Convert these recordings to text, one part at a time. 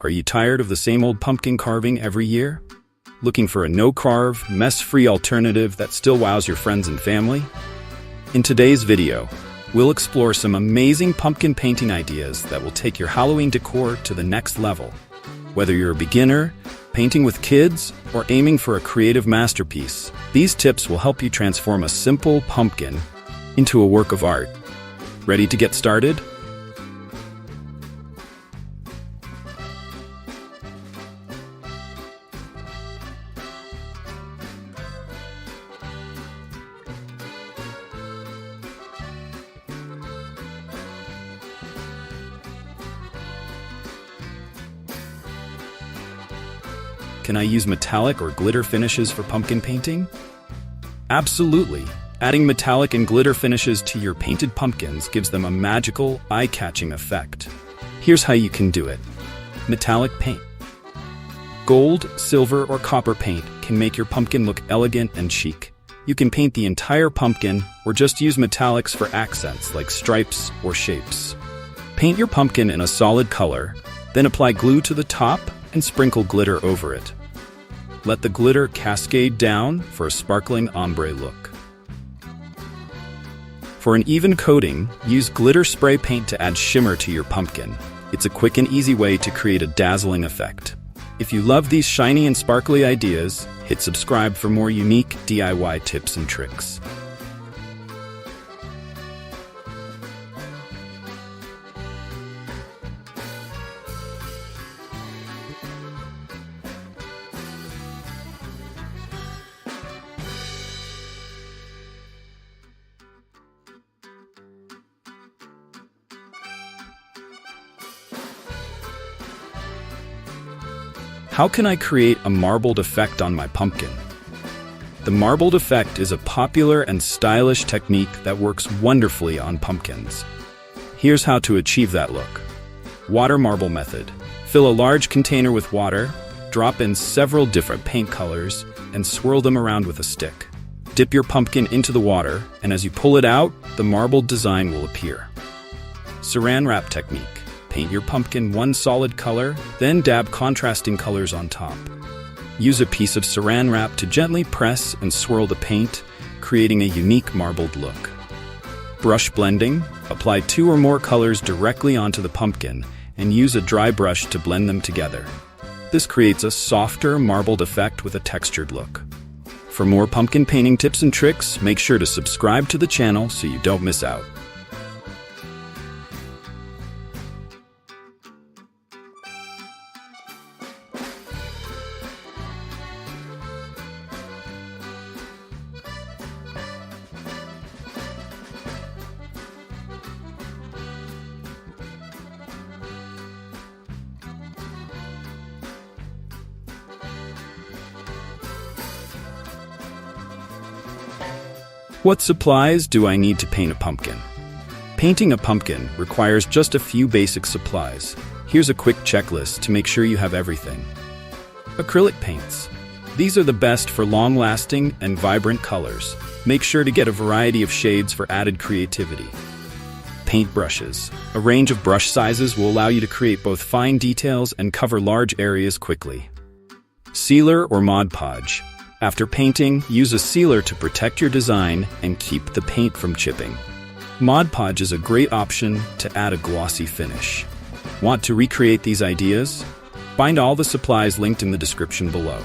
Are you tired of the same old pumpkin carving every year? Looking for a no-carve, mess-free alternative that still wows your friends and family? In today's video, we'll explore some amazing pumpkin painting ideas that will take your Halloween decor to the next level. Whether you're a beginner, painting with kids, or aiming for a creative masterpiece, these tips will help you transform a simple pumpkin into a work of art. Ready to get started? Can I use metallic or glitter finishes for pumpkin painting? Absolutely! Adding metallic and glitter finishes to your painted pumpkins gives them a magical, eye-catching effect. Here's how you can do it. Metallic paint. Gold, silver, or copper paint can make your pumpkin look elegant and chic. You can paint the entire pumpkin or just use metallics for accents like stripes or shapes. Paint your pumpkin in a solid color, then apply glue to the top and sprinkle glitter over it. Let the glitter cascade down for a sparkling ombre look. For an even coating, use glitter spray paint to add shimmer to your pumpkin. It's a quick and easy way to create a dazzling effect. If you love these shiny and sparkly ideas, hit subscribe for more unique DIY tips and tricks. How can I create a marbled effect on my pumpkin? The marbled effect is a popular and stylish technique that works wonderfully on pumpkins. Here's how to achieve that look. Water marble method. Fill a large container with water, drop in several different paint colors, and swirl them around with a stick. Dip your pumpkin into the water, and as you pull it out, the marbled design will appear. Saran wrap technique. Paint your pumpkin one solid color, then dab contrasting colors on top. Use a piece of saran wrap to gently press and swirl the paint, creating a unique marbled look. Brush blending. Apply 2 or more colors directly onto the pumpkin and use a dry brush to blend them together. This creates a softer, marbled effect with a textured look. For more pumpkin painting tips and tricks, make sure to subscribe to the channel so you don't miss out. What supplies do I need to paint a pumpkin? Painting a pumpkin requires just a few basic supplies. Here's a quick checklist to make sure you have everything. Acrylic paints. These are the best for long-lasting and vibrant colors. Make sure to get a variety of shades for added creativity. Paint brushes. A range of brush sizes will allow you to create both fine details and cover large areas quickly. Sealer or Mod Podge. After painting, use a sealer to protect your design and keep the paint from chipping. Mod Podge is a great option to add a glossy finish. Want to recreate these ideas? Find all the supplies linked in the description below.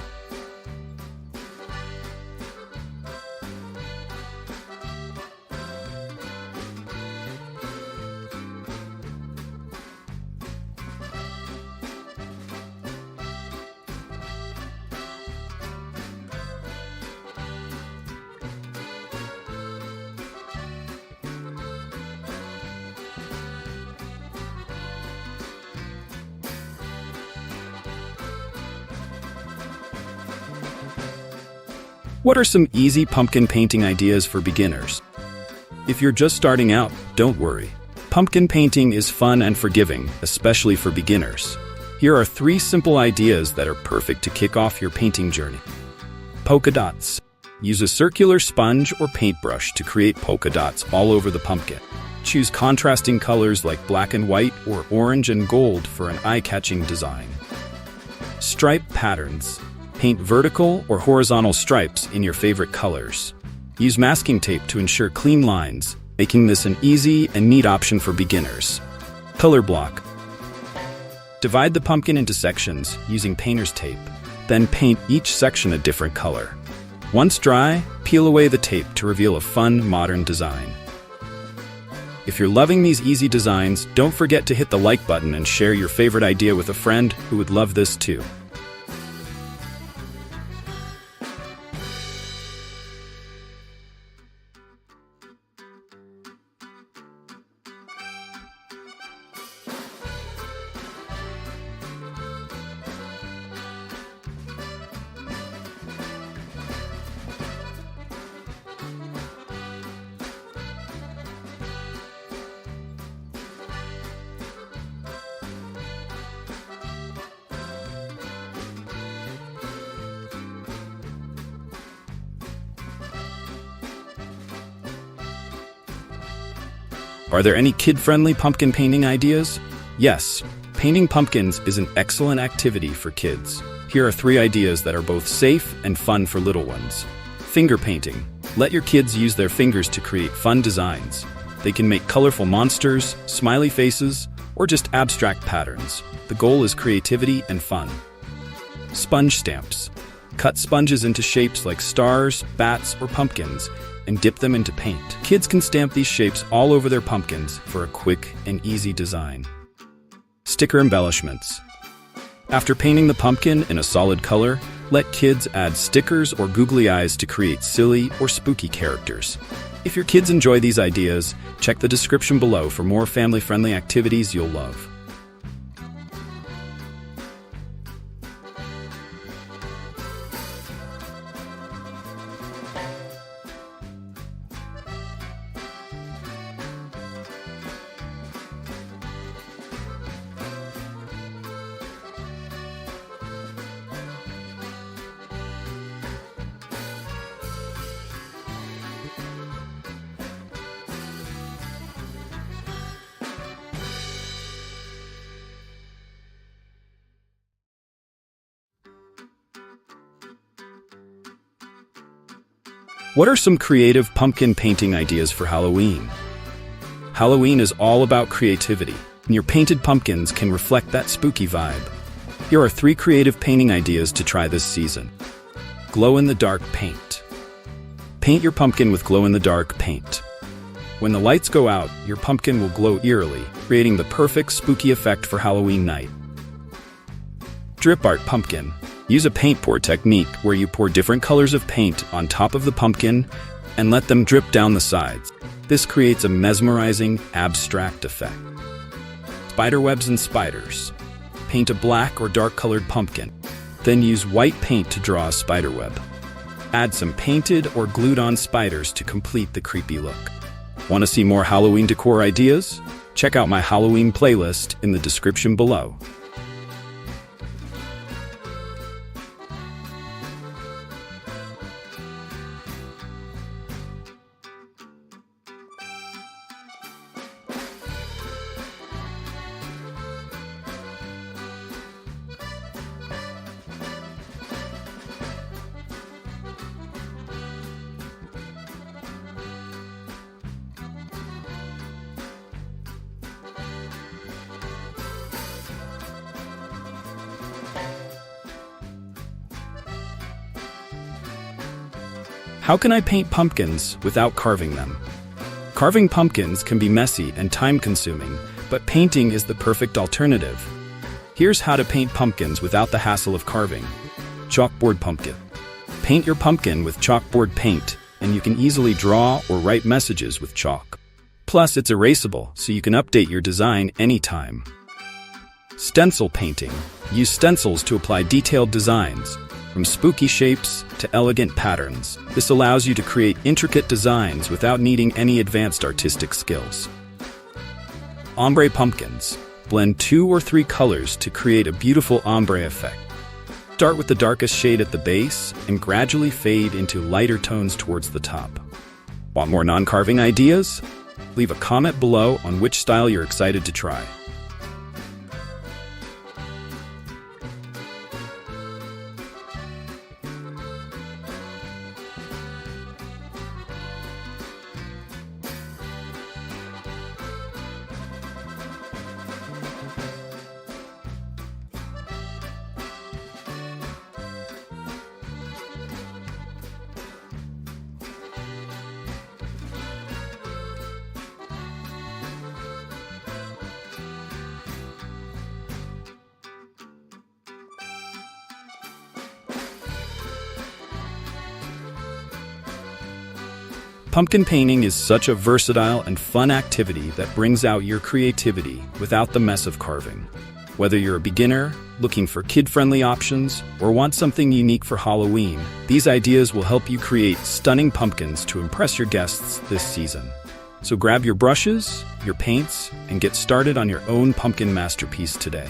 What are some easy pumpkin painting ideas for beginners? If you're just starting out, don't worry. Pumpkin painting is fun and forgiving, especially for beginners. Here are 3 simple ideas that are perfect to kick off your painting journey. Polka dots. Use a circular sponge or paintbrush to create polka dots all over the pumpkin. Choose contrasting colors like black and white or orange and gold for an eye-catching design. Stripe patterns. Paint vertical or horizontal stripes in your favorite colors. Use masking tape to ensure clean lines, making this an easy and neat option for beginners. Color block. Divide the pumpkin into sections using painter's tape. Then paint each section a different color. Once dry, peel away the tape to reveal a fun, modern design. If you're loving these easy designs, don't forget to hit the like button and share your favorite idea with a friend who would love this too. Are there any kid-friendly pumpkin painting ideas? Yes, painting pumpkins is an excellent activity for kids. Here are 3 ideas that are both safe and fun for little ones. Finger painting. Let your kids use their fingers to create fun designs. They can make colorful monsters, smiley faces, or just abstract patterns. The goal is creativity and fun. Sponge stamps. Cut sponges into shapes like stars, bats, or pumpkins, and dip them into paint. Kids can stamp these shapes all over their pumpkins for a quick and easy design. Sticker embellishments. After painting the pumpkin in a solid color, let kids add stickers or googly eyes to create silly or spooky characters. If your kids enjoy these ideas, check the description below for more family-friendly activities you'll love. What are some creative pumpkin painting ideas for Halloween? Halloween is all about creativity, and your painted pumpkins can reflect that spooky vibe. Here are 3 creative painting ideas to try this season. Glow-in-the-dark paint. Paint your pumpkin with glow-in-the-dark paint. When the lights go out, your pumpkin will glow eerily, creating the perfect spooky effect for Halloween night. Drip art pumpkin. Use a paint pour technique where you pour different colors of paint on top of the pumpkin and let them drip down the sides. This creates a mesmerizing, abstract effect. Spiderwebs and spiders. Paint a black or dark-colored pumpkin. Then use white paint to draw a spiderweb. Add some painted or glued-on spiders to complete the creepy look. Want to see more Halloween decor ideas? Check out my Halloween playlist in the description below. How can I paint pumpkins without carving them? Carving pumpkins can be messy and time-consuming, but painting is the perfect alternative. Here's how to paint pumpkins without the hassle of carving. Chalkboard pumpkin. Paint your pumpkin with chalkboard paint, and you can easily draw or write messages with chalk. Plus, it's erasable, so you can update your design anytime. Stencil painting. Use stencils to apply detailed designs, from spooky shapes to elegant patterns. This allows you to create intricate designs without needing any advanced artistic skills. Ombre pumpkins. Blend 2 or 3 colors to create a beautiful ombre effect. Start with the darkest shade at the base and gradually fade into lighter tones towards the top. Want more non-carving ideas? Leave a comment below on which style you're excited to try. Pumpkin painting is such a versatile and fun activity that brings out your creativity without the mess of carving. Whether you're a beginner, looking for kid-friendly options, or want something unique for Halloween, these ideas will help you create stunning pumpkins to impress your guests this season. So grab your brushes, your paints, and get started on your own pumpkin masterpiece today.